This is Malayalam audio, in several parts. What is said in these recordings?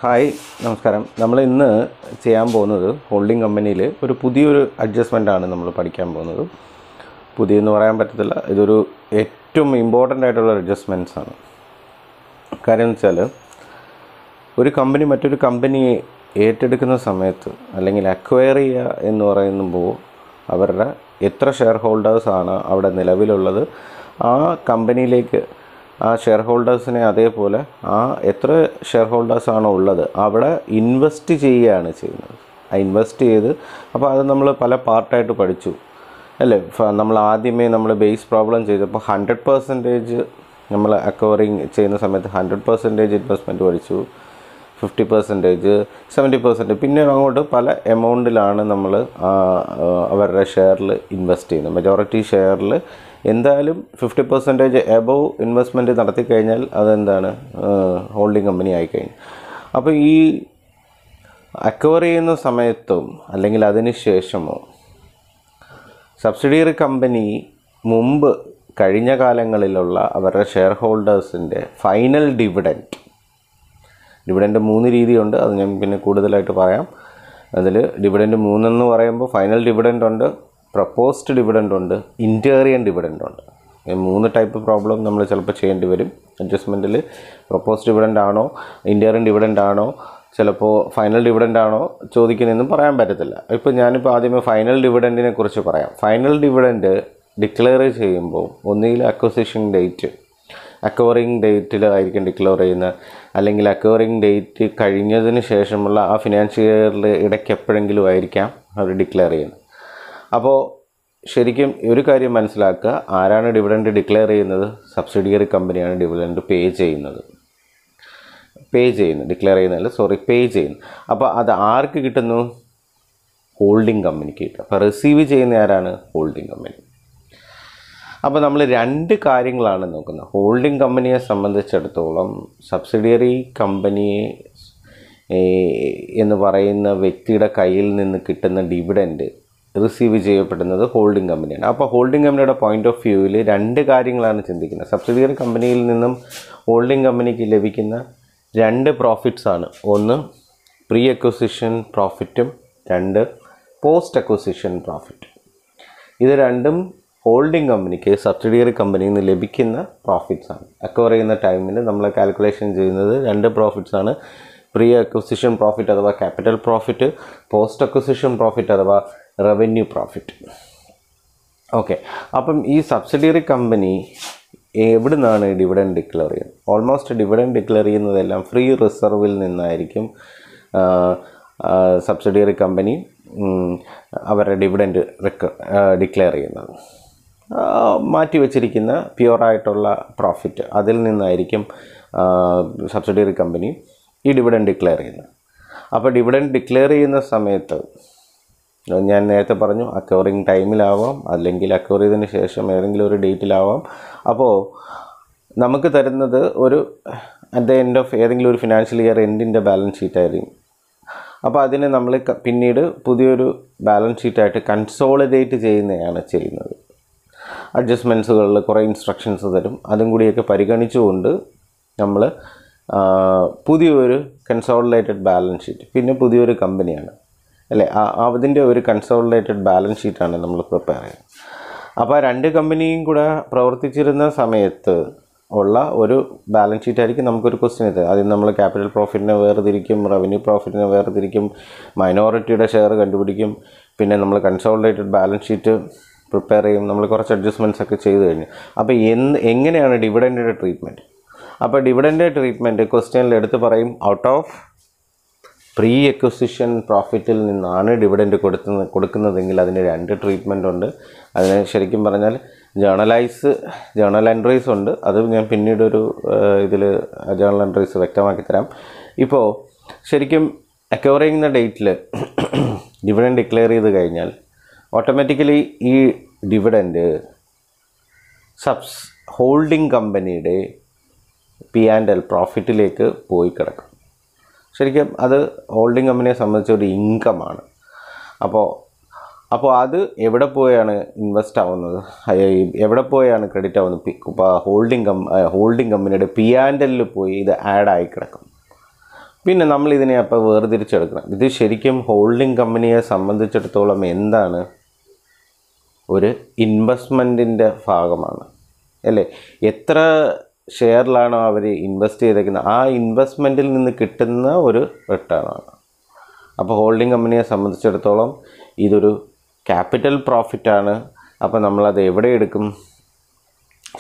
ഹായ് നമസ്കാരം. നമ്മൾ ഇന്ന് ചെയ്യാൻ പോകുന്നത് ഹോൾഡിംഗ് കമ്പനിയിൽ ഒരു പുതിയൊരു അഡ്ജസ്റ്റ്മെൻ്റാണ് നമ്മൾ പഠിക്കാൻ പോകുന്നത്. പുതിയെന്ന് പറയാൻ പറ്റത്തില്ല, ഇതൊരു ഏറ്റവും ഇമ്പോർട്ടൻ്റ് ആയിട്ടുള്ള അഡ്ജസ്റ്റ്മെൻറ്റ്സ് ആണ്. കാര്യം എന്ന് വെച്ചാൽ ഒരു കമ്പനി മറ്റൊരു കമ്പനിയെ ഏറ്റെടുക്കുന്ന സമയത്ത് അല്ലെങ്കിൽ അക്വയർ ചെയ്യുക എന്ന് പറയുമ്പോൾ അവരുടെ എത്ര ഷെയർ ഹോൾഡേഴ്സാണ് അവിടെ നിലവിലുള്ളത്, ആ കമ്പനിയിലേക്ക് ആ ഷെയർ ഹോൾഡേഴ്സിനെ അതേപോലെ ആ എത്ര ഷെയർ ഹോൾഡേഴ്സാണോ ഉള്ളത് അവിടെ ഇൻവെസ്റ്റ് ചെയ്യുകയാണ് ചെയ്യുന്നത്. ആ ഇൻവെസ്റ്റ് ചെയ്ത് അപ്പോൾ അത് നമ്മൾ പല പാർട്ടായിട്ട് പഠിച്ചു അല്ലേ. നമ്മൾ ആദ്യമേ നമ്മൾ ബേസ് പ്രോബ്ലം ചെയ്തപ്പോൾ 100% നമ്മൾ അക്വയറിങ് ചെയ്യുന്ന സമയത്ത് 100% ഇൻവെസ്റ്റ്മെൻറ്റ് പഠിച്ചു, 50%, 70%, പിന്നെ അങ്ങോട്ട് പല എമൗണ്ടിലാണ് നമ്മൾ അവരുടെ ഷെയറിൽ ഇൻവെസ്റ്റ് ചെയ്യുന്നത്. മെജോറിറ്റി ഷെയറിൽ എന്തായാലും 50% എബവ് ഇൻവെസ്റ്റ്മെൻറ്റ് നടത്തി കഴിഞ്ഞാൽ അതെന്താണ്, ഹോൾഡിംഗ് കമ്പനി ആയിക്കഴിഞ്ഞു. അപ്പോൾ ഈ അക്വയർ ചെയ്യുന്ന സമയത്തും അല്ലെങ്കിൽ അതിന് ശേഷമോ സബ്സിഡിയറി കമ്പനി മുമ്പ് കഴിഞ്ഞ കാലങ്ങളിലുള്ള അവരുടെ ഷെയർ ഹോൾഡേഴ്സിൻ്റെ ഫൈനൽ ഡിവിഡൻറ്റ് 3 രീതിയുണ്ട്, അത് ഞാൻ പിന്നെ കൂടുതലായിട്ട് പറയാം. അതിൽ ഡിവിഡൻറ്റ് 3 പറയുമ്പോൾ ഫൈനൽ ഡിവിഡൻറ്റ് ഉണ്ട്, പ്രപ്പോസ്ഡ് ഡിവിഡൻറ്റ് ഉണ്ട്, ഇൻറ്റേറിയൻ ഡിവിഡൻറ്റ് ഉണ്ട്. ഈ 3 ടൈപ്പ് പ്രോബ്ലം നമ്മൾ ചിലപ്പോൾ ചെയ്യേണ്ടി വരും അഡ്ജസ്റ്റ്മെൻറ്റിൽ. പ്രപ്പോസ്ഡ് ഡിവിഡൻറ്റ് ആണോ, ഇൻറ്റേറിയൻ ഡിവിഡൻറ്റ് ആണോ, ചിലപ്പോൾ ഫൈനൽ ഡിവിഡൻറ്റ് ആണോ ചോദിക്കുന്നതെന്നും പറയാൻ പറ്റത്തില്ല. ഇപ്പോൾ ഞാനിപ്പോൾ ആദ്യമേ ഫൈനൽ ഡിവിഡൻറ്റിനെ കുറിച്ച് പറയാം. ഫൈനൽ ഡിവിഡൻറ്റ് ഡിക്ലെയർ ചെയ്യുമ്പോൾ ഒന്നുകിൽ അക്വസിഷൻ ഡേറ്റ്, അക്വയറിങ് ഡേറ്റിലായിരിക്കും ഡിക്ലെയർ ചെയ്യുന്നത്, അല്ലെങ്കിൽ അക്വയറിങ് ഡേറ്റ് കഴിഞ്ഞതിന് ശേഷമുള്ള ആ ഫിനാൻഷ്യൽ ഇയറിൽ ഇടയ്ക്ക് എപ്പോഴെങ്കിലും ആയിരിക്കാം അവർ ഡിക്ലെയർ ചെയ്യുന്നത്. അപ്പോൾ ശരിക്കും ഒരു കാര്യം മനസ്സിലാക്കുക, ആരാണ് ഡിവിഡൻറ്റ് ഡിക്ലെയർ ചെയ്യുന്നത്? സബ്സിഡിയറി കമ്പനിയാണ് ഡിവിഡൻറ്റ് പേ ചെയ്യുന്നത്. പേ ചെയ്യുന്നു. അപ്പോൾ അത് ആർക്ക് കിട്ടുന്നു? ഹോൾഡിംഗ് കമ്പനിക്ക് കിട്ടും. അപ്പോൾ റിസീവ് ചെയ്യുന്ന ആരാണ്? Holding company. അപ്പോൾ നമ്മൾ 2 കാര്യങ്ങളാണ് നോക്കുന്നത്. ഹോൾഡിംഗ് കമ്പനിയെ സംബന്ധിച്ചിടത്തോളം സബ്സിഡിയറി കമ്പനിയെ എന്ന് പറയുന്ന വ്യക്തിയുടെ കയ്യിൽ നിന്ന് കിട്ടുന്ന ഡിവിഡൻറ്റ് റിസീവ് ചെയ്യപ്പെടുന്നത് ഹോൾഡിംഗ് കമ്പനിയാണ്. അപ്പോൾ ഹോൾഡിംഗ് കമ്പനിയുടെ പോയിൻ്റ് ഓഫ് വ്യൂവിൽ 2 കാര്യങ്ങളാണ് ചിന്തിക്കുന്നത്. സബ്സിഡിയറി കമ്പനിയിൽ നിന്നും ഹോൾഡിംഗ് കമ്പനിക്ക് ലഭിക്കുന്ന 2 പ്രോഫിറ്റ്സ് ആണ്. ഒന്ന് പ്രീ അക്വസിഷൻ പ്രോഫിറ്റും, 2 പോസ്റ്റ് അക്വസിഷൻ പ്രോഫിറ്റ്. ഇത് രണ്ടും ഹോൾഡിംഗ് കമ്പനിക്ക് സബ്സിഡിയറി കമ്പനിയിൽ നിന്ന് ലഭിക്കുന്ന പ്രോഫിറ്റ്സ് ആണ്. അക്വയർ ചെയ്യുന്ന ടൈമിൽ നമ്മൾ കാൽക്കുലേഷൻ ചെയ്യുന്നത് 2 പ്രോഫിറ്റ്സ് ആണ്. പ്രീ അക്വസിഷൻ പ്രോഫിറ്റ് അഥവാ capital profit, post acquisition profit അഥവാ റവന്യൂ പ്രോഫിറ്റ്. ഓക്കെ, അപ്പം ഈ സബ്സിഡിയറി കമ്പനി എവിടെ നിന്നാണ് ഡിവിഡൻറ്റ് ഡിക്ലെയർ ചെയ്യുന്നത്? ഓൾമോസ്റ്റ് ഡിവിഡൻറ്റ് ഡിക്ലെയർ ചെയ്യുന്നതെല്ലാം ഫ്രീ റിസർവിൽ നിന്നായിരിക്കും സബ്സിഡിയറി കമ്പനി അവരുടെ ഡിവിഡൻറ്റ് ഡിക്ലെയർ ചെയ്യുന്നത്. മാറ്റിവെച്ചിരിക്കുന്ന പ്യുവറായിട്ടുള്ള പ്രോഫിറ്റ്, അതിൽ നിന്നായിരിക്കും സബ്സിഡിയറി കമ്പനി ഈ ഡിവിഡൻറ്റ് ഡിക്ലെയർ ചെയ്യുന്നത്. അപ്പോൾ ഡിവിഡൻറ്റ് ഡിക്ലെയർ ചെയ്യുന്ന സമയത്ത് ഞാൻ നേരത്തെ പറഞ്ഞു, അക്വയറിങ് ടൈമിലാവാം, അല്ലെങ്കിൽ അക്വയർ ചെയ്തതിന് ശേഷം ഏതെങ്കിലും ഒരു ഡേറ്റിലാവാം. അപ്പോൾ നമുക്ക് തരുന്നത് ഒരു അറ്റ് ദ എൻഡ് ഓഫ് ഏതെങ്കിലും ഒരു ഫിനാൻഷ്യൽ ഇയർ എൻഡിൻ്റെ ബാലൻസ് ഷീറ്റായിരിക്കും. അപ്പോൾ അതിനെ നമ്മൾ പിന്നീട് പുതിയൊരു ബാലൻസ് ഷീറ്റായിട്ട് കൺസോളിഡേറ്റ് ചെയ്യുന്നതാണ് ചെയ്യുന്നത്. അഡ്ജസ്റ്റ്മെൻറ്റ്സുകളിൽ കുറേ ഇൻസ്ട്രക്ഷൻസ് തരും. അതും കൂടിയൊക്കെ പരിഗണിച്ചുകൊണ്ട് നമ്മൾ പുതിയൊരു കൺസോളിഡേറ്റഡ് ബാലൻസ് ഷീറ്റ്, പിന്നെ പുതിയൊരു കമ്പനിയാണ് അല്ലേ, അതിൻ്റെ ഒരു കൺസോളിഡേറ്റഡ് ബാലൻസ് ഷീറ്റാണ് നമ്മൾ പ്രിപ്പയർ ചെയ്യുന്നത്. അപ്പോൾ 2 കമ്പനിയും കൂടെ പ്രവർത്തിച്ചിരുന്ന സമയത്ത് ഉള്ള ഒരു ബാലൻസ് ഷീറ്റ് ആയിരിക്കും നമുക്കൊരു ക്വസ്റ്റ്യൻ ഇത്. അതിൽ നമ്മൾ ക്യാപിറ്റൽ പ്രോഫിറ്റിനെ വേർതിരിക്കും, റവന്യൂ പ്രോഫിറ്റിനെ വേർതിരിക്കും, മൈനോറിറ്റിയുടെ ഷെയർ കണ്ടുപിടിക്കും, പിന്നെ നമ്മൾ കൺസോളിഡേറ്റഡ് ബാലൻസ് ഷീറ്റ് പ്രിപ്പയർ ചെയ്യും. നമ്മൾ കുറച്ച് അഡ്ജസ്റ്റ്മെൻറ്റ്സ് ഒക്കെ ചെയ്ത് കഴിഞ്ഞു. അപ്പോൾ എങ്ങനെയാണ് ഡിവിഡൻറ്റിൻ്റെ ട്രീറ്റ്മെൻറ്റ്? അപ്പോൾ ഡിവിഡൻറ്റ് ട്രീറ്റ്മെൻറ്റ് ക്വസ്റ്റ്യനിൽ എടുത്ത് പറയും, ഔട്ട് ഓഫ് പ്രീ അക്വസിഷൻ പ്രോഫിറ്റിൽ നിന്നാണ് ഡിവിഡൻറ്റ് കൊടുക്കുന്നതെങ്കിൽ അതിന് 2 ട്രീറ്റ്മെൻ്റ് ഉണ്ട്. അതിന് ശരിക്കും പറഞ്ഞാൽ ജേണൽ എൻട്രീസ് ഉണ്ട്. അത് ഞാൻ പിന്നീടൊരു ഇതിൽ ജേണൽ എൻട്രീസ് വ്യക്തമാക്കി തരാം. ഇപ്പോൾ ശരിക്കും അക്വയർ ചെയ്യുന്ന ഡേറ്റിൽ ഡിവിഡൻറ്റ് ഡിക്ലെയർ ചെയ്ത് കഴിഞ്ഞാൽ ഓട്ടോമാറ്റിക്കലി ഈ ഡിവിഡൻറ്റ് ഹോൾഡിംഗ് കമ്പനിയുടെ P&L പ്രോഫിറ്റിലേക്ക് പോയി കിടക്കും. ശരിക്കും അത് ഹോൾഡിംഗ് കമ്പനിയെ സംബന്ധിച്ച ഒരു ഇൻകമാണ്. അപ്പോൾ അത് എവിടെ പോയാണ് ഇൻവെസ്റ്റ് ആവുന്നത്, എവിടെ പോയാണ് ക്രെഡിറ്റ് ആവുന്നത്? ഹോൾഡിംഗ് കമ്പനിയുടെ P&L പോയി ഇത് ആഡായി കിടക്കും. പിന്നെ നമ്മൾ ഇതിനെ അപ്പോൾ വേർതിരിച്ചെടുക്കണം. ഇത് ശരിക്കും ഹോൾഡിംഗ് കമ്പനിയെ സംബന്ധിച്ചിടത്തോളം എന്താണ്, ഒരു ഇൻവെസ്റ്റ്മെൻറ്റിൻ്റെ ഭാഗമാണ് അല്ലേ. എത്ര ഷെയറിലാണോ അവർ ഇൻവെസ്റ്റ് ചെയ്തേക്കുന്നത് ആ ഇൻവെസ്റ്റ്മെൻറ്റിൽ നിന്ന് കിട്ടുന്ന ഒരു റിട്ടേണാണ്. അപ്പോൾ ഹോൾഡിംഗ് കമ്പനിയെ സംബന്ധിച്ചിടത്തോളം ഇതൊരു ക്യാപിറ്റൽ പ്രോഫിറ്റാണ്. അപ്പോൾ നമ്മളത് എവിടെ എടുക്കും,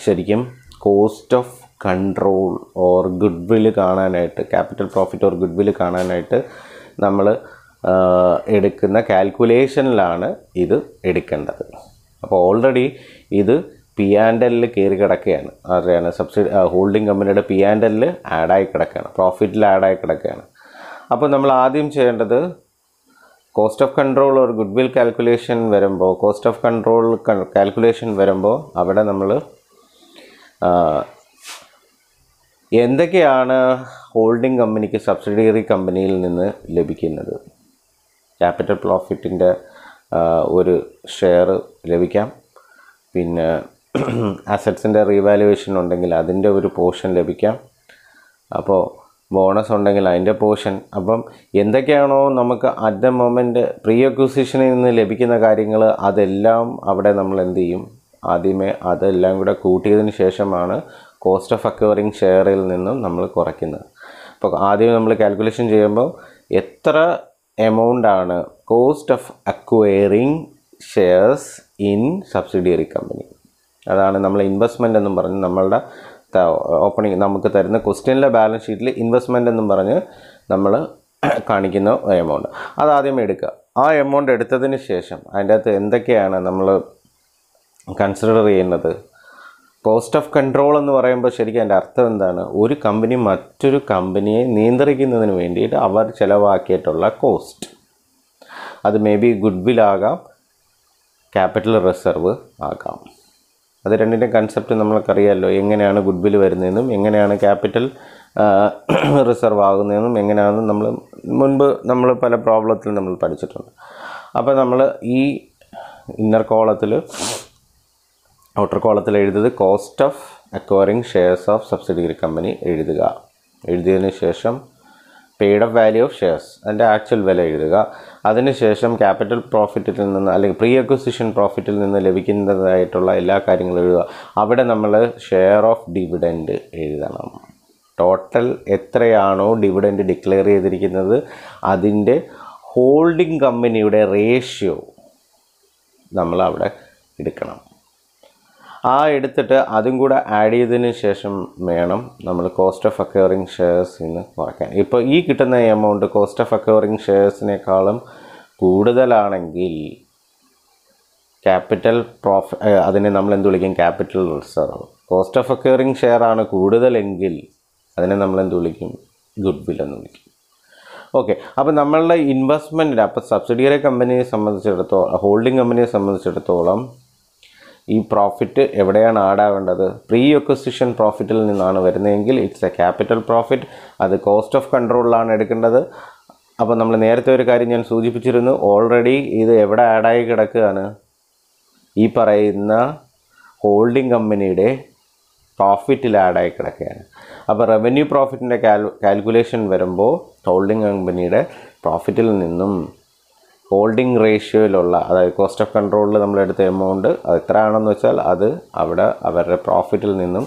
ശരിക്കും cost of control or good വില്ല് കാണാനായിട്ട്, ക്യാപിറ്റൽ പ്രോഫിറ്റ് ഓർ ഗുഡ് വില്ല് കാണാനായിട്ട് നമ്മൾ എടുക്കുന്ന കാൽക്കുലേഷനിലാണ് ഇത് എടുക്കേണ്ടത്. അപ്പോൾ ഓൾറെഡി ഇത് P&L കയറി കിടക്കുകയാണ്. അറിയാണ് ഹോൾഡിംഗ് കമ്പനിയുടെ P&L ആഡായി കിടക്കുകയാണ്, പ്രോഫിറ്റിൽ ആഡായി കിടക്കുകയാണ്. അപ്പോൾ നമ്മൾ ആദ്യം ചെയ്യേണ്ടത് കോസ്റ്റ് ഓഫ് കൺട്രോൾ ഒരു ഗുഡ് വിൽ കാൽക്കുലേഷൻ വരുമ്പോൾ, കോസ്റ്റ് ഓഫ് കൺട്രോൾ കാൽക്കുലേഷൻ വരുമ്പോൾ അവിടെ നമ്മൾ എന്തൊക്കെയാണ് ഹോൾഡിംഗ് കമ്പനിക്ക് സബ്സിഡിയറി കമ്പനിയിൽ നിന്ന് ലഭിക്കുന്നത്. ക്യാപിറ്റൽ പ്രോഫിറ്റിൻ്റെ ഒരു ഷെയർ ലഭിക്കാം, പിന്നെ അസറ്റ്സിൻ്റെ റീവാലുവേഷൻ ഉണ്ടെങ്കിൽ അതിൻ്റെ ഒരു പോർഷൻ ലഭിക്കാം, അപ്പോൾ ബോണസ് ഉണ്ടെങ്കിൽ അതിൻ്റെ പോർഷൻ. അപ്പം എന്തൊക്കെയാണോ നമുക്ക് അറ്റ് ദ മൊമെൻറ്റ് പ്രീ അക്വിസിഷനിൽ നിന്ന് ലഭിക്കുന്ന കാര്യങ്ങൾ അതെല്ലാം അവിടെ നമ്മൾ എന്ത് ചെയ്യും, ആദ്യമേ അതെല്ലാം കൂടെ കൂട്ടിയതിന് ശേഷമാണ് കോസ്റ്റ് ഓഫ് അക്വയറിങ് ഷെയറിൽ നിന്നും നമ്മൾ കുറയ്ക്കുന്നത്. അപ്പോൾ ആദ്യം നമ്മൾ കാൽക്കുലേഷൻ ചെയ്യുമ്പോൾ എത്ര എമൗണ്ടാണ് cost of acquiring shares in subsidiary company, അതാണ് നമ്മൾ ഇൻവെസ്റ്റ്മെൻ്റ് എന്നും പറഞ്ഞ് നമ്മളുടെ ഓപ്പണിങ് നമുക്ക് തരുന്ന ക്വസ്റ്റ്യനിലെ ബാലൻസ് ഷീറ്റിൽ ഇൻവെസ്റ്റ്മെൻ്റ് എന്നും പറഞ്ഞ് നമ്മൾ കാണിക്കുന്ന എമൗണ്ട് അതാദ്യം എടുക്കുക. ആ എമൗണ്ട് എടുത്തതിന് ശേഷം അതിൻ്റെ അകത്ത് എന്തൊക്കെയാണ് നമ്മൾ കൺസിഡർ ചെയ്യുന്നത്. കോസ്റ്റ് ഓഫ് കൺട്രോൾ എന്ന് പറയുമ്പോൾ ശരിക്കും അതിൻ്റെ അർത്ഥം എന്താണ്, ഒരു കമ്പനി മറ്റൊരു കമ്പനിയെ നിയന്ത്രിക്കുന്നതിന് വേണ്ടിയിട്ട് അവർ ചിലവാക്കിയിട്ടുള്ള കോസ്റ്റ്. അത് മേ ബി ഗുഡ് വിൽ ആകാം, ക്യാപിറ്റൽ റിസർവ് ആകാം. അത് രണ്ടിൻ്റെ കൺസെപ്റ്റ് നമ്മൾക്കറിയാമല്ലോ, എങ്ങനെയാണ് ഗുഡ് വിൽ വരുന്നതെന്നും എങ്ങനെയാണ് ക്യാപിറ്റൽ റിസർവ് ആകുന്നതെന്നും എങ്ങനെയാണെന്ന് നമ്മൾ പല പ്രോബ്ലത്തിൽ നമ്മൾ പഠിച്ചിട്ടുണ്ട്. അപ്പോൾ നമ്മൾ ഈ ഇന്നർ കോളത്തിൽ ഔട്ടർ കോളത്തിൽ എഴുതുന്നത് cost of acquiring shares of subsidiary company എഴുതുക. എഴുതിയതിന് ശേഷം paid of value of shares അതിൻ്റെ ആക്ച്വൽ വില എഴുതുക. അതിനുശേഷം ക്യാപിറ്റൽ പ്രോഫിറ്റിൽ നിന്ന് അല്ലെങ്കിൽ പ്രീ അക്വിസിഷൻ പ്രോഫിറ്റിൽ നിന്ന് ലഭിക്കുന്നതായിട്ടുള്ള എല്ലാ കാര്യങ്ങളും എഴുതുക. അവിടെ നമ്മൾ ഷെയർ ഓഫ് ഡിവിഡൻഡ് എഴുതണം. ടോട്ടൽ എത്രയാണോ ഡിവിഡൻഡ് ഡിക്ലെയർ ചെയ്തിരിക്കുന്നത് അതിൻ്റെ ഹോൾഡിംഗ് കമ്പനിയുടെ റേഷ്യോ നമ്മൾ അവിടെ എടുക്കണം. ആ എടുത്തിട്ട് അതും കൂടെ ആഡ് ചെയ്തതിന് ശേഷം വേണം നമ്മൾ കോസ്റ്റ് ഓഫ് അക്വയറിങ് ഷെയർസിൽ നിന്ന് കുറയ്ക്കാൻ. ഇപ്പോൾ ഈ കിട്ടുന്ന എമൗണ്ട് കോസ്റ്റ് ഓഫ് അക്വയറിങ് ഷെയർസിനേക്കാളും കൂടുതലാണെങ്കിൽ ക്യാപിറ്റൽ അതിനെ നമ്മൾ എന്ത് വിളിക്കും, capital reserve. Cost of acquiring share ആണ് കൂടുതലെങ്കിൽ അതിനെ നമ്മൾ എന്ത് വിളിക്കും, ഗുഡ് വിൽ എന്ന് വിളിക്കും. ഓക്കെ, അപ്പോൾ നമ്മളുടെ ഇൻവെസ്റ്റ്മെൻറ്റിന് അപ്പോൾ സബ്സിഡിയറി കമ്പനിയെ സംബന്ധിച്ചിടത്തോളം, ഹോൾഡിംഗ് കമ്പനിയെ സംബന്ധിച്ചിടത്തോളം ഈ പ്രോഫിറ്റ് എവിടെയാണ് ആഡാവേണ്ടത്, പ്രീ അക്വിസിഷൻ പ്രോഫിറ്റിൽ നിന്നാണ് വരുന്നതെങ്കിൽ ഇറ്റ്സ് എ ക്യാപിറ്റൽ പ്രോഫിറ്റ്. അത് കോസ്റ്റ് ഓഫ് കൺട്രോളിലാണ് എടുക്കേണ്ടത്. അപ്പോൾ നമ്മൾ നേരത്തെ ഒരു കാര്യം ഞാൻ സൂചിപ്പിച്ചിരുന്നു, ഓൾറെഡി ഇത് എവിടെ ആഡായി കിടക്കുകയാണ്, ഈ പറയുന്ന ഹോൾഡിംഗ് കമ്പനിയുടെ പ്രോഫിറ്റിൽ ആഡായി കിടക്കുകയാണ്. അപ്പോൾ റവന്യൂ പ്രോഫിറ്റിൻ്റെ കാൽക്കുലേഷൻ വരുമ്പോൾ ഹോൾഡിംഗ് കമ്പനിയുടെ പ്രോഫിറ്റിൽ നിന്നും ഹോൾഡിംഗ് റേഷ്യോയിലുള്ള, അതായത് കോസ്റ്റ് ഓഫ് കൺട്രോളിൽ നമ്മളെടുത്ത എമൗണ്ട് അത് എത്ര ആണെന്ന് വെച്ചാൽ അത് അവിടെ അവരുടെ പ്രോഫിറ്റിൽ നിന്നും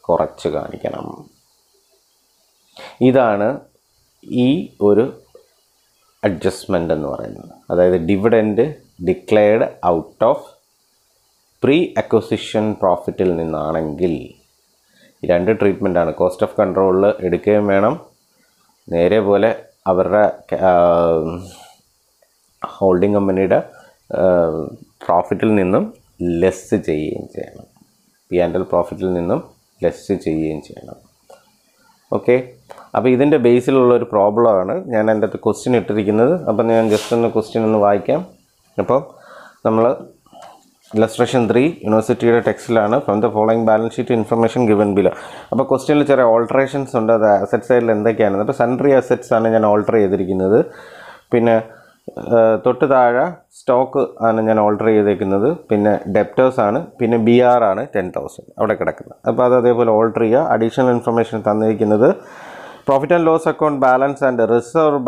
കുറച്ച് കാണിക്കണം. ഇതാണ് ഈ ഒരു അഡ്ജസ്റ്റ്മെൻ്റ് എന്ന് പറയുന്നത്. അതായത് dividend declared out of pre acquisition പ്രോഫിറ്റിൽ നിന്നാണെങ്കിൽ ഈ രണ്ട് ട്രീറ്റ്മെൻറ്റാണ്. കോസ്റ്റ് ഓഫ് കൺട്രോളിൽ എടുക്കുകയും വേണം, നേരെ പോലെ അവരുടെ ഹോൾഡിംഗ് കമ്പനിയുടെ പ്രോഫിറ്റിൽ നിന്നും ലെസ് ചെയ്യുകയും ചെയ്യണം, P&L പ്രോഫിറ്റിൽ നിന്നും ലെസ് ചെയ്യുകയും ചെയ്യണം. ഓക്കെ, അപ്പോൾ ഇതിൻ്റെ ബേസിലുള്ളൊരു പ്രോബ്ലമാണ് ഞാൻ എൻ്റെ അടുത്ത് ക്വസ്റ്റ്യൻ ഇട്ടിരിക്കുന്നത്. അപ്പം ഞാൻ ജസ്റ്റ് ഒന്ന് ക്വസ്റ്റ്യൻ ഒന്ന് വായിക്കാം. അപ്പോൾ നമ്മൾ ഇലസ്ട്രേഷൻ 3 യൂണിവേഴ്സിറ്റിയുടെ ടെക്സ്റ്റിലാണ്. From the following balance sheet information given below. അപ്പോൾ ക്വസ്റ്റ്യനിൽ ചെറിയ ഓൾട്ടറേഷൻസ് ഉണ്ട്. അത് അസറ്റ് സൈഡിൽ എന്തൊക്കെയാണ്, അപ്പോൾ സൺട്രി അസറ്റ്സ് ആണ് ഞാൻ ഓൾട്ടർ ചെയ്തിരിക്കുന്നത്. പിന്നെ തൊട്ട് താഴെ സ്റ്റോക്ക് ആണ് ഞാൻ ഓൾട്ടർ ചെയ്തേക്കുന്നത്. പിന്നെ ഡെപ്റ്റേഴ്സ് ആണ്, പിന്നെ BR ആണ് 10,000 അവിടെ കിടക്കുന്നത്. അപ്പോൾ അത് അതേപോലെ ഓൾട്ടർ ചെയ്യുക. അഡീഷണൽ ഇൻഫർമേഷൻ തന്നിരിക്കുന്നത് Profit and loss account balance and reserve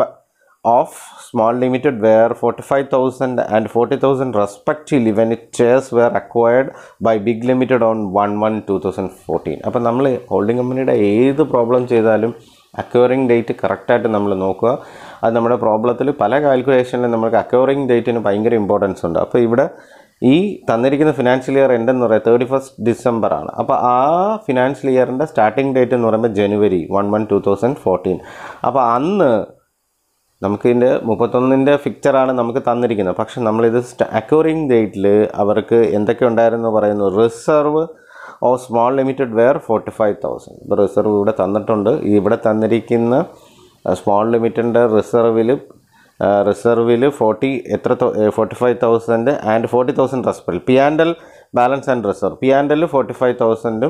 of small limited were 45,000 and 40,000 respectively when its shares were acquired by big limited on 1/1/2014. അപ്പോൾ നമ്മൾ ഹോൾഡിംഗ് കമ്പനിയുടെ ഏത് പ്രോബ്ലം ചെയ്താലും അക്വയറിംഗ് ഡേറ്റ് കറക്റ്റായിട്ട് നമ്മൾ നോക്കുക. അത് നമ്മുടെ പ്രോബ്ലത്തിൽ പല കാൽക്കുലേഷനിലും നമുക്ക് അക്വയറിംഗ് ഡേറ്റിന് ഭയങ്കര ഇമ്പോർട്ടൻസ് ഉണ്ട്. അപ്പോൾ ഇവിടെ ഈ തന്നിരിക്കുന്ന ഫിനാൻഷ്യൽ ഇയർ എൻഡ് എന്ന് പറയുന്നത് 31 December ആണ്. അപ്പോൾ ആ ഫിനാൻഷ്യൽ ഇയറിൻ്റെ സ്റ്റാർട്ടിംഗ് ഡേറ്റ് എന്ന് പറയുമ്പോൾ January 1/1/2014. അപ്പോൾ അന്ന് നമുക്കിതിൻ്റെ 31 ഫിക്ചറാണ് നമുക്ക് തന്നിരിക്കുന്നത്. പക്ഷെ നമ്മളിത് അക്വയറിംഗ് ഡേറ്റിൽ അവർക്ക് എന്തൊക്കെ ഉണ്ടായിരുന്നു പറയുന്നു. Reserve of small limited were 45,000. ഇപ്പോൾ റിസർവ് ഇവിടെ തന്നിട്ടുണ്ട്. ഇവിടെ തന്നിരിക്കുന്ന സ്മോൾ ലിമിറ്റഡിൻ്റെ റിസർവിൽ 45,000 and 40,000 respect. P&L balance and reserve. P&L 45,000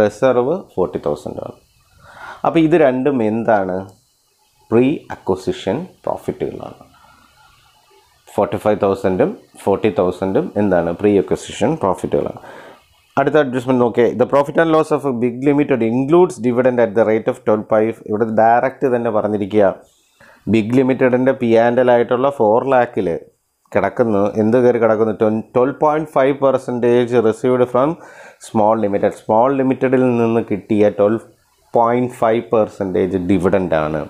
reserve 40,000 ആണ്. അപ്പോൾ ഇത് രണ്ടും എന്താണ്? Pre acquisition പ്രോഫിറ്റുകളാണ്. 45,000 40,000 എന്താണ്? പ്രീ അക്വസിഷൻ പ്രോഫിറ്റുകളാണ്. അടുത്ത അഡ്ജസ്റ്റ്മെൻറ്റ് നോക്കിയേ. The profit and loss of big limited includes dividend at the rate of 12.5. ഇവിടെ ഡയറക്റ്റ് തന്നെ പറഞ്ഞിരിക്കുക. ബിഗ് ലിമിറ്റഡിൻ്റെ P&L ആയിട്ടുള്ള 4 lakhൽ കിടക്കുന്നു. എന്ത് കയറി കിടക്കുന്നു? 12.5% received from small limited. Small ലിമിറ്റഡിൽ നിന്ന് കിട്ടിയ 12.5% ഡിവിഡൻ്റാണ്.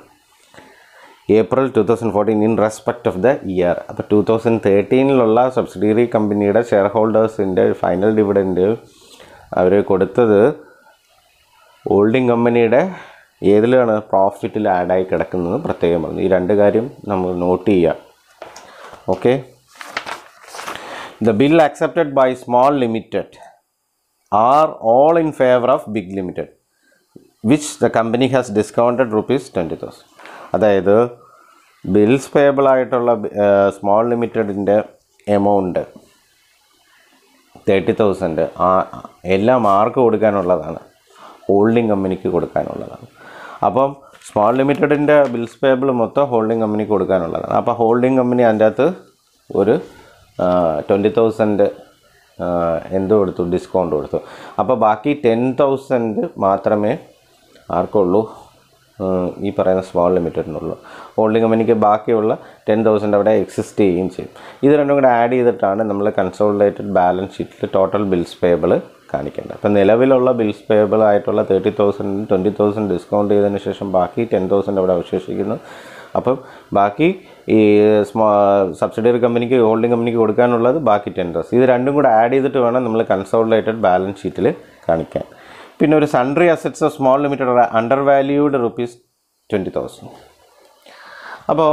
April 2014 in respect of the year. അപ്പോൾ 2013 സബ്സിഡിയറി കമ്പനിയുടെ ഷെയർ ഹോൾഡേഴ്സിൻ്റെ ഫൈനൽ ഡിവിഡൻഡ് അവർ കൊടുത്തത് ഹോൾഡിംഗ് കമ്പനിയുടെ ഏതിലാണ്? പ്രോഫിറ്റിൽ ആഡായി കിടക്കുന്നത് പ്രത്യേകം പറഞ്ഞു. ഈ രണ്ട് കാര്യം നമ്മൾ നോട്ട് ചെയ്യുക. Okay. The bill accepted by small limited are all in favour of big limited which the company has discounted ₹20,000. അതായത് ബിൽസ് പേബിൾ ആയിട്ടുള്ള സ്മോൾ ലിമിറ്റഡിൻ്റെ എമൗണ്ട് 30,000 എല്ലാം ആർക്ക് കൊടുക്കാനുള്ളതാണ്? ഹോൾഡിംഗ് കമ്പനിക്ക് കൊടുക്കാനുള്ളതാണ്. അപ്പം സ്മോൾ ലിമിറ്റഡിൻ്റെ ബിൽസ് പേബിൾ മൊത്തം ഹോൾഡിംഗ് കമ്പനിക്ക് കൊടുക്കാനുള്ളതാണ്. അപ്പോൾ ഹോൾഡിംഗ് കമ്പനി അതിൻ്റെ അകത്ത് ഒരു 20,000 എന്ത് കൊടുത്തു? ഡിസ്കൗണ്ട് കൊടുത്തു. അപ്പോൾ ബാക്കി 10,000 മാത്രമേ ആർക്കുള്ളൂ? ഈ പറയുന്ന സ്മോൾ ലിമിറ്റഡിനുള്ളൂ. ഹോൾഡിംഗ് കമ്പനിക്ക് ബാക്കിയുള്ള 10,000 അവിടെ എക്സിസ്റ്റ് ചെയ്യുകയും ചെയ്യും. ഇത് രണ്ടും കൂടെ ആഡ് ചെയ്തിട്ടാണ് നമ്മൾ കൺസോളിഡേറ്റഡ് ബാലൻസ് ഷീറ്റിൽ ടോട്ടൽ ബിൽസ് പേബിൾ കാണിക്കേണ്ടത്. അപ്പം നിലവിലുള്ള ബിൽസ് പേബിൾ ആയിട്ടുള്ള 30,000 20,000 ഡിസ്കൗണ്ട് ചെയ്തതിന് ശേഷം ബാക്കി 10,000 അവിടെ അവശേഷിക്കുന്നു. അപ്പം ബാക്കി ഈ സബ്സിഡിയറി കമ്പനിക്ക് ഹോൾഡിംഗ് കമ്പനിക്ക് കൊടുക്കാനുള്ളത് ബാക്കി 10,000. ഇത് രണ്ടും കൂടെ ആഡ് ചെയ്തിട്ട് വേണം നമ്മൾ കൺസോളിഡേറ്റഡ് ബാലൻസ് ഷീറ്റിൽ കാണിക്കാൻ. പിന്നെ ഒരു sundry assets of small limited under valued ₹20,000. അപ്പോൾ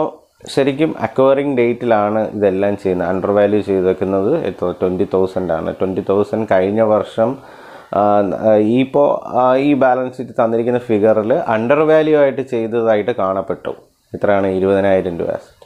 ശരിക്കും അക്വയറിംഗ് ഡേറ്റിലാണ് ഇതെല്ലാം ചെയ്യുന്നത്. അണ്ടർ വാല്യൂ ചെയ്ത് വെക്കുന്നത് 20,000 ആണ്. 20,000 കഴിഞ്ഞ വർഷം ഇപ്പോൾ ഈ ബാലൻസ് ഷീറ്റ് തന്നിരിക്കുന്ന ഫിഗറിൽ അണ്ടർ വാല്യൂ ആയിട്ട് ചെയ്തതായിട്ട് കാണപ്പെട്ടു. ഇത്രയാണ് 20,000 അസറ്റ്.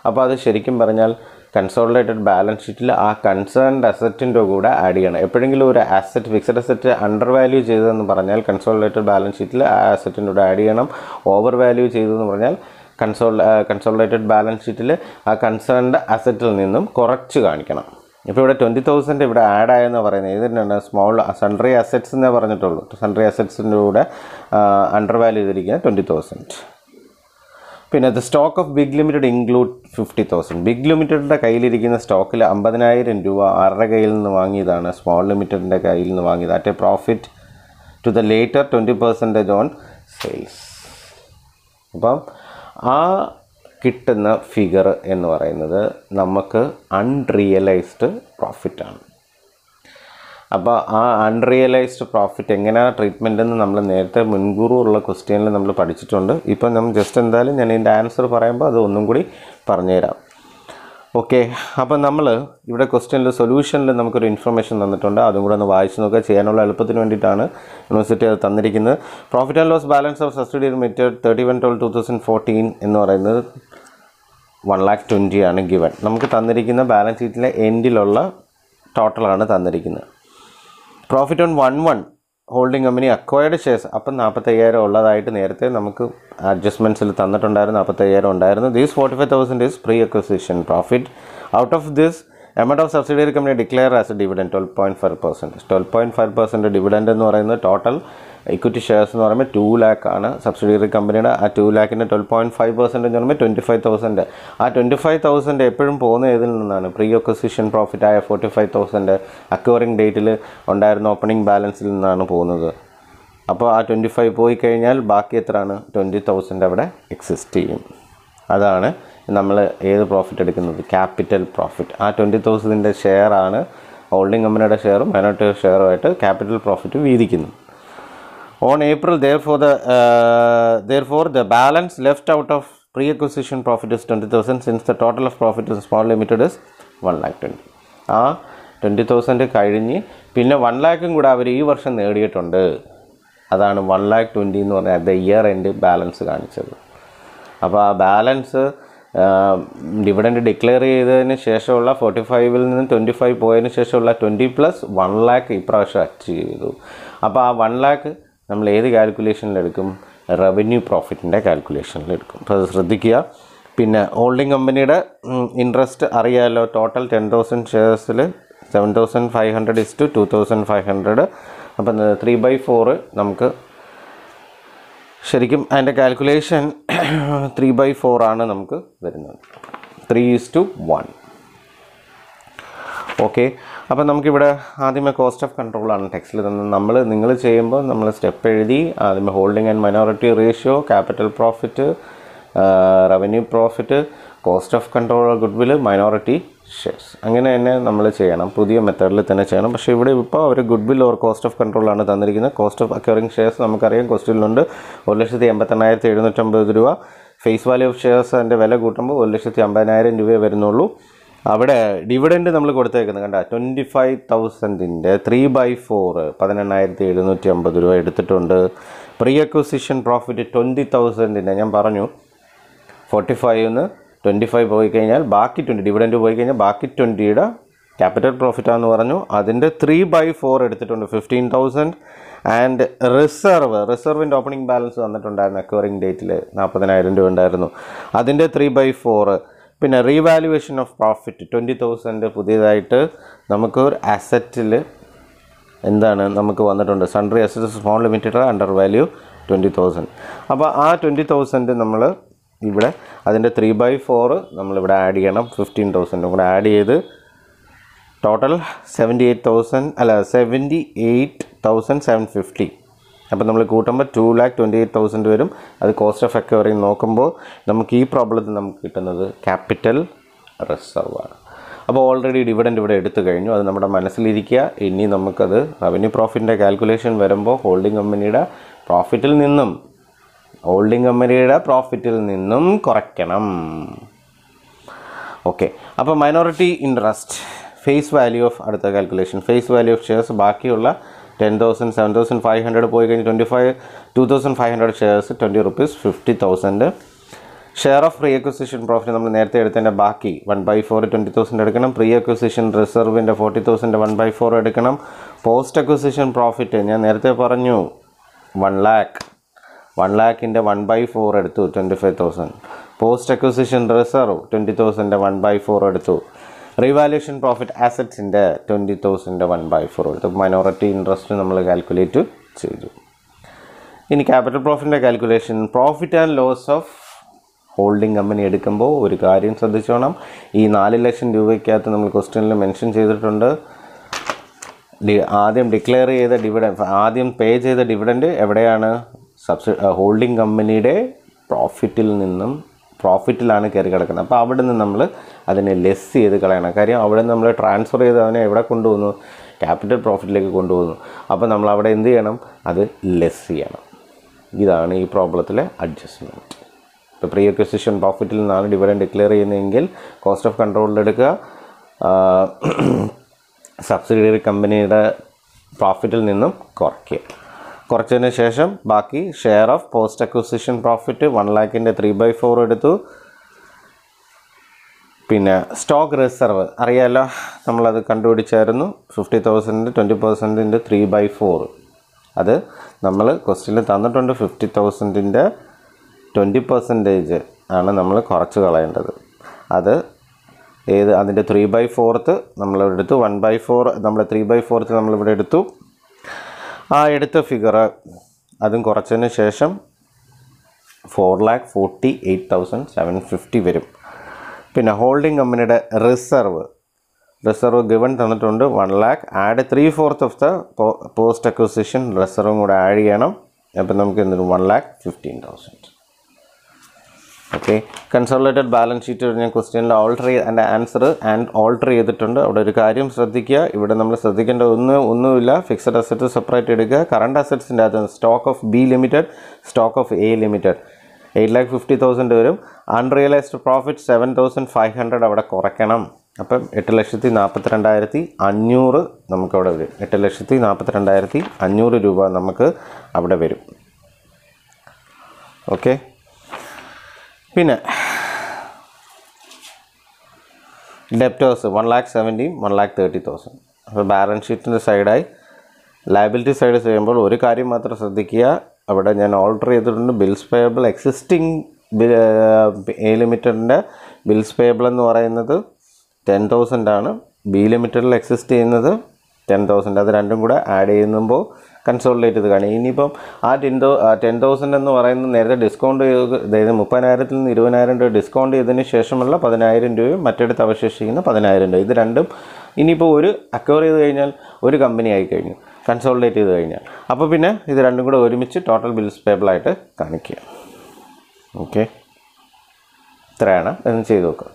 അപ്പോൾ അത് ശരിക്കും പറഞ്ഞാൽ കൺസോളിഡേറ്റഡ് ബാലൻസ് ഷീറ്റിൽ ആ കൺസേൺഡ് അസറ്റിൻ്റെ കൂടെ ആഡ് ചെയ്യണം. എപ്പോഴെങ്കിലും ഒരു asset fixed asset under value ചെയ്തതെന്ന് പറഞ്ഞാൽ കൺസോളിഡേറ്റഡ് ബാലൻസ് ഷീറ്റിൽ ആ അസറ്റിൻ്റെ കൂടെ ആഡ് ചെയ്യണം. ഓവർ വാല്യൂ ചെയ്തതെന്ന് പറഞ്ഞാൽ കൺസോളിഡേറ്റഡ് ബാലൻസ് ഷീറ്റിൽ ആ കൺസേൺഡ് അസറ്റിൽ നിന്നും കുറച്ച് കാണിക്കണം. ഇപ്പോൾ ഇവിടെ 20,000 ഇവിടെ ആഡ് ആയെന്ന് പറയുന്നത് ഇതിനാണ് സ്മോൾ സൺട്രി അസറ്റ്സ് എന്നേ പറഞ്ഞിട്ടുള്ളൂ. സൺട്രി അസറ്റ്സിൻ്റെ കൂടെ അണ്ടർ വാല്യൂ ചെയ്തിരിക്കുന്നത് 20,000. പിന്നെ the stock of big limited include 50,000. Big ലിമിറ്റഡിൻ്റെ കയ്യിലിരിക്കുന്ന സ്റ്റോക്കിൽ 50,000 രൂപ ആരുടെ കയ്യിൽ നിന്ന് വാങ്ങിയതാണ്? സ്മോൾ ലിമിറ്റഡിൻ്റെ കയ്യിൽ നിന്ന് വാങ്ങിയത്. At a profit to the later 20% on sales. അപ്പം ആ കിട്ടുന്ന ഫിഗർ എന്ന് പറയുന്നത് നമുക്ക് അൺറിയലൈസ്ഡ് പ്രോഫിറ്റാണ്. അപ്പോൾ ആ അൺറിയലൈസ്ഡ് പ്രോഫിറ്റ് എങ്ങനെയാണ് ട്രീറ്റ്മെൻ്റ് എന്ന് നമ്മൾ നേരത്തെ മുൻകൂറുള്ള ക്വസ്റ്റ്യനിൽ നമ്മൾ പഠിച്ചിട്ടുണ്ട്. ഇപ്പം നമ്മൾ ജസ്റ്റ് എന്തായാലും ഞാൻ ഇതിൻ്റെ ആൻസർ പറയുമ്പോൾ അത് ഒന്നും കൂടി പറഞ്ഞുതരാം. ഓക്കെ. അപ്പം നമ്മൾ ഇവിടെ ക്വസ്റ്റ്യനിൽ സൊല്യൂഷനിൽ നമുക്കൊരു ഇൻഫർമേഷൻ തന്നിട്ടുണ്ട്. അതും കൂടെ ഒന്ന് വായിച്ച് നോക്കുക. ചെയ്യാനുള്ള എളുപ്പത്തിന് വേണ്ടിയിട്ടാണ് യൂണിവേഴ്സിറ്റി അത് തന്നിരിക്കുന്നത്. Profit and loss balance of subsidiary limited 31/12/2014 എന്ന് പറയുന്നത് 1,20,000 ആണ് ഗിവൺ. നമുക്ക് തന്നിരിക്കുന്ന ബാലൻസ് ഷീറ്റിലെ എൻഡിലുള്ള ടോട്ടലാണ് തന്നിരിക്കുന്നത്. Profit on 1/1 holding company acquired shares അപ്പം 45,000 ഉള്ളതായിട്ട് നേരത്തെ നമുക്ക് അഡ്ജസ്റ്റ്മെൻറ്റ്സിൽ തന്നിട്ടുണ്ടായിരുന്നു. 45,000 ഉണ്ടായിരുന്നു. These 45,000 is pre acquisition profit. Out of this amount of subsidiary company declare as a dividend 12.5%. 12.5% dividend എന്ന് പറയുന്നത് ടോട്ടൽ ഇക്വിറ്റി ഷെയർസ് എന്ന് പറയുമ്പോൾ 2 lakh ആണ് സബ്സിഡിയറി കമ്പനിയുടെ. ആ 2 lakhൻ്റെ 12.5% എന്ന് പറയുമ്പോൾ 25,000. ആ 25,000 എപ്പോഴും പോകുന്ന ഇതിൽ നിന്നാണ്? പ്രീ അക്വസിഷൻ പ്രോഫിറ്റ് ആയ 45,000 അക്വയറിംഗ് ഡേറ്റിൽ ഉണ്ടായിരുന്ന ഓപ്പണിംഗ് ബാലൻസിൽ നിന്നാണ് പോകുന്നത്. അപ്പോൾ ആ 25 പോയി കഴിഞ്ഞാൽ ബാക്കി എത്രയാണ്? 20,000 അവിടെ എക്സിസ്റ്റ് ചെയ്യും. അതാണ് നമ്മൾ ഏത് പ്രോഫിറ്റ് എടുക്കുന്നത്? Capital profit. ആ 20,000ൻ്റെ ഷെയറാണ് ഹോൾഡിംഗ് കമ്പനിയുടെ ഷെയറും മൈനോറിറ്റി ഷെയറുമായിട്ട് ക്യാപിറ്റൽ പ്രോഫിറ്റ് വീതിക്കുന്നത്. On April, therefore, the balance left out of pre-acquisition profit is 20,000 since the total of profit in small limited is 1,20,000. ആ 20,000 കഴിഞ്ഞ് പിന്നെ 1 lakhും കൂടെ അവർ ഈ വർഷം നേടിയിട്ടുണ്ട്. അതാണ് 1,20,000 എന്ന് പറഞ്ഞാൽ അത് ഇയർ എൻഡ് ബാലൻസ് കാണിച്ചത്. അപ്പോൾ ആ ബാലൻസ് ഡിവിഡൻഡ് ഡിക്ലെയർ ചെയ്തതിന് ശേഷമുള്ള 45-ൽ നിന്ന് 25 പോയതിന് ശേഷമുള്ള 20 + 1 lakh ഇപ്രാവശ്യം അച്ചീവ് ചെയ്തു. അപ്പോൾ ആ 1 lakh നമ്മൾ ഏത് കാൽക്കുലേഷനിലെടുക്കും? റവന്യൂ പ്രോഫിറ്റിൻ്റെ കാൽക്കുലേഷനിലെടുക്കും. അപ്പോൾ അത് ശ്രദ്ധിക്കുക. പിന്നെ ഹോൾഡിംഗ് കമ്പനിയുടെ ഇൻട്രസ്റ്റ് അറിയാമല്ലോ. Total 10,000 ഷെയർസിൽ 7,500 is to 2,500. അപ്പം 3/4 നമുക്ക് ശരിക്കും അതിൻ്റെ കാൽക്കുലേഷൻ 3/4 ആണ് നമുക്ക് വരുന്നത്. 3:1. ഓക്കെ. അപ്പം നമുക്കിവിടെ ആദ്യമേ കോസ്റ്റ് ഓഫ് കൺട്രോളാണ് ടെക്സ്റ്റിൽ തന്നത്. നിങ്ങൾ ചെയ്യുമ്പോൾ നമ്മൾ സ്റ്റെപ്പ് എഴുതി ആദ്യമേ holding and minority ratio, capital profit, revenue profit, cost of control, good will, minority shares. അങ്ങനെ തന്നെ നമ്മൾ ചെയ്യണം. പുതിയ മെത്തേഡിൽ തന്നെ ചെയ്യണം. പക്ഷേ ഇവിടെ ഇപ്പോൾ അവർ goodwill or cost of കൺട്രോളാണ് തന്നിരിക്കുന്നത്. കോസ്റ്റ് ഓഫ് അക്വയറിംഗ് ഷെയർസ് നമുക്കറിയാം ക്വസ്റ്റ്യനിലുണ്ട്. 1,88,750 രൂപ. ഫേസ് വാല്യൂ ഓഫ് ഷെയർസ് അതിൻ്റെ വില കൂട്ടുമ്പോൾ 1,50,000 രൂപയെ വരുന്നുള്ളൂ. അവിടെ ഡിവിഡൻഡ് നമ്മൾ കൊടുത്തേക്കുന്നത് കണ്ട 25,000ൻ്റെ 3/4 18,750 രൂപ എടുത്തിട്ടുണ്ട്. പ്രീ അക്വിസിഷൻ പ്രോഫിറ്റ് 20,000ൻ്റെ ഞാൻ പറഞ്ഞു 45-ന്ന് 25 പോയി കഴിഞ്ഞാൽ ബാക്കി 20 ഡിവിഡൻഡ് പോയി കഴിഞ്ഞാൽ ബാക്കി 20യുടെ ക്യാപിറ്റൽ പ്രോഫിറ്റാണെന്ന് പറഞ്ഞു. അതിൻ്റെ 3/4 എടുത്തിട്ടുണ്ട് 15,000. ആൻഡ് റിസർവിൻ്റെ ഓപ്പണിംഗ് ബാലൻസ് വന്നിട്ടുണ്ടായിരുന്നു അക്വയറിംഗ് ഡേറ്റിൽ 40,000 രൂപ ഉണ്ടായിരുന്നു. അതിൻ്റെ 3/4. പിന്നെ റീവാലുവേഷൻ ഓഫ് പ്രോഫിറ്റ് 20,000 പുതിയതായിട്ട് നമുക്ക് ഒരു അസറ്റിൽ എന്താണ് നമുക്ക് വന്നിട്ടുണ്ട്? Sundry asset small limited under value 20,000. അപ്പോൾ ആ 20,000 നമ്മൾ ഇവിടെ അതിൻ്റെ 3/4 നമ്മളിവിടെ ആഡ് ചെയ്യണം. 15,000 കൂടെ ആഡ് ചെയ്ത് ടോട്ടൽ 78,750. അപ്പോൾ നമ്മൾ കൂട്ടുമ്പോൾ 2,28,000 വരും. അത് കോസ്റ്റ് ഓഫ് അക്വയറിംഗ് നോക്കുമ്പോൾ നമുക്ക് ഈ പ്രോബ്ലത്തിൽ നമുക്ക് കിട്ടുന്നത് ക്യാപിറ്റൽ റിസർവാണ്. അപ്പോൾ ഓൾറെഡി ഡിവിഡൻഡ് ഇവിടെ എടുത്തു കഴിഞ്ഞു. അത് നമ്മുടെ മനസ്സിലിരിക്കുക. ഇനി നമുക്കത് റവന്യൂ പ്രോഫിറ്റിൻ്റെ കാൽക്കുലേഷൻ വരുമ്പോൾ ഹോൾഡിംഗ് കമ്പനിയുടെ പ്രോഫിറ്റിൽ നിന്നും കുറയ്ക്കണം. ഓക്കെ. അപ്പോൾ minority interest face value of അടുത്ത calculation face value of shares ബാക്കിയുള്ള 10,000 7,500 പോയി കഴിഞ്ഞ് 2,500 shares 20 rupees 50,000. Share of pre acquisition profit നമ്മൾ നേരത്തെ എടുത്തതിൻ്റെ ബാക്കി 1/4 20,000 എടുക്കണം. പ്രീ അക്വിസിഷൻ റിസർവിൻ്റെ 40,000 1/4 എടുക്കണം. പോസ്റ്റ് അക്വിസിഷൻ പ്രോഫിറ്റ് ഞാൻ നേരത്തെ പറഞ്ഞു 1 lakh. 1 lakhൻ്റെ 1/4 എടുത്തു 25,000. പോസ്റ്റ് അക്വിസിഷൻ റിസർവ് 20,000 1/4 എടുത്തു. റീവാലുവേഷൻ പ്രോഫിറ്റ് അസറ്റ്സിൻ്റെ 20,000 1/4 എടുത്തു. മൈനോറിറ്റി ഇൻട്രസ്റ്റ് നമ്മൾ കാൽക്കുലേറ്റ് ചെയ്തു. ഇനി ക്യാപിറ്റൽ പ്രോഫിറ്റിൻ്റെ calculation profit and loss of holding company എടുക്കുമ്പോൾ ഒരു കാര്യം ശ്രദ്ധിച്ചോണം. ഈ 4 ലക്ഷം രൂപയ്ക്കകത്ത് നമ്മൾ ക്വസ്റ്റ്യനിൽ മെൻഷൻ ചെയ്തിട്ടുണ്ട്. ആദ്യം ഡിക്ലെയർ ചെയ്ത ഡിവിഡൻഡ് ആദ്യം പേ ചെയ്ത ഡിവിഡൻഡ് എവിടെയാണ്? ഹോൾഡിംഗ് കമ്പനിയുടെ പ്രോഫിറ്റിലാണ് കയറി കിടക്കുന്നത്. അപ്പോൾ അവിടെ നിന്ന് നമ്മൾ അതിനെ ലെസ് ചെയ്ത് കളയണം. കാര്യം അവിടെ നിന്ന് നമ്മൾ ട്രാൻസ്ഫർ ചെയ്ത് അതിനെ എവിടെ കൊണ്ടുപോകുന്നു? ക്യാപിറ്റൽ പ്രോഫിറ്റിലേക്ക് കൊണ്ടുപോകുന്നു. അപ്പോൾ നമ്മൾ അവിടെ എന്ത് ചെയ്യണം? അത് ലെസ് ചെയ്യണം. ഇതാണ് ഈ പ്രോബ്ലത്തിലെ അഡ്ജസ്റ്റ്മെൻറ്റ്. ഇപ്പോൾ പ്രീ അക്വിസിഷൻ പ്രോഫിറ്റിൽ നിന്നാണ് ഡിവിഡൻഡ് ഡിക്ലെയർ ചെയ്യുന്നതെങ്കിൽ കോസ്റ്റ് ഓഫ് കൺട്രോളിലെടുക്കുക. സബ്സിഡിയറി കമ്പനിയുടെ പ്രോഫിറ്റിൽ നിന്നും കുറച്ചതിന് ശേഷം ബാക്കി share of post acquisition profit 1 lakhൻ്റെ 3/4 എടുത്തു. പിന്നെ സ്റ്റോക്ക് റിസർവ് അറിയാമല്ലോ, നമ്മളത് കണ്ടുപിടിച്ചായിരുന്നു. 50,000 20% 3/4. അത് നമ്മൾ ക്വസ്റ്റ്യനിൽ തന്നിട്ടുണ്ട്. 50,000 20% ആണ് നമ്മൾ കുറച്ച് കളയേണ്ടത്. അത് അതിൻ്റെ 3/4 നമ്മളിവിടെ എടുത്തു, 1/4 നമ്മൾ 3/4 നമ്മളിവിടെ എടുത്തു. ആ എടുത്ത ഫിഗർ അതും കുറച്ചതിന് ശേഷം 4,48,750 വരും. പിന്നെ ഹോൾഡിംഗ് കമ്പനിയുടെ റിസർവ് ഗിവൺ തന്നിട്ടുണ്ട് 1 lakh. Add 3/4 of the post acquisition റിസർവും കൂടെ ആഡ് ചെയ്യണം. അപ്പം നമുക്ക് എന്തൊരു 1,15,000. ഓക്കെ, കൺസോളിഡേറ്റഡ് ബാലൻസ് ഷീറ്റ് ഞാൻ ക്വസ്റ്റ്യനിൽ ഓൾട്ടർ ചെയ്തിട്ടുണ്ട്. അവിടെ ഒരു കാര്യം ശ്രദ്ധിക്കുക, ഇവിടെ നമ്മൾ ശ്രദ്ധിക്കേണ്ട ഒന്നുമില്ല. ഫിക്സഡ് അസറ്റ് സെപ്പറേറ്റ് എടുക്കുക. കറണ്ട് അസറ്റ്സിൻ്റെ അകത്ത് stock of B limited, stock of A limited 8,50,000 വരും. അൺറിയലൈസ്ഡ് പ്രോഫിറ്റ് 7,500 അവിടെ കുറയ്ക്കണം. അപ്പം 8,42,500 നമുക്കവിടെ വരും. 8,42,500 രൂപ നമുക്ക് അവിടെ വരും. ഓക്കെ, പിന്നെ ഡെപ്റ്റേഴ്സ് 1,70,000, 1,30,000. അപ്പോൾ ബാലൻസ് ഷീറ്റിൻ്റെ സൈഡായി. ലയബിലിറ്റി സൈഡ് ചെയ്യുമ്പോൾ ഒരു കാര്യം മാത്രം ശ്രദ്ധിക്കുക, അവിടെ ഞാൻ ഓൾട്ടർ ചെയ്തിട്ടുണ്ട്. ബിൽസ് പേയബിൾ എക്സിസ്റ്റിംഗ് എ ലിമിറ്റഡിൻ്റെ ബിൽസ് പേയബിൾ എന്ന് പറയുന്നത് 10,000 ആണ്. ബി ലിമിറ്റഡിൽ എക്സിസ്റ്റ് ചെയ്യുന്നത് 10,000. അത് രണ്ടും കൂടെ ആഡ് ചെയ്യുമ്പോൾ കൺസോളിഡേറ്റ് ചെയ്ത് കാണും. ഇനിയിപ്പം ആ 10,000 എന്ന് പറയുന്നത് നേരത്തെ ഡിസ്കൗണ്ട് ചെയ്ത്, അതായത് 30,000-ൽ നിന്ന് 20,000 രൂപ ഡിസ്കൗണ്ട് ചെയ്തതിന് ശേഷമുള്ള 10,000 രൂപയും മറ്റെടുത്ത് അവശേഷിക്കുന്ന 10,000 രൂപ. ഇത് രണ്ടും ഇനിയിപ്പോൾ ഒരു അക്വയർ ചെയ്ത് കഴിഞ്ഞാൽ ഒരു കമ്പനി ആയിക്കഴിഞ്ഞു, കൺസോളിഡേറ്റ് ചെയ്ത് കഴിഞ്ഞാൽ. അപ്പോൾ പിന്നെ ഇത് രണ്ടും കൂടെ ഒരുമിച്ച് ടോട്ടൽ ബിൽസ് പേബിളായിട്ട് കാണിക്കുക. ഓക്കെ, ഇത്രയാണ്. അതൊന്ന് ചെയ്ത് നോക്കുക.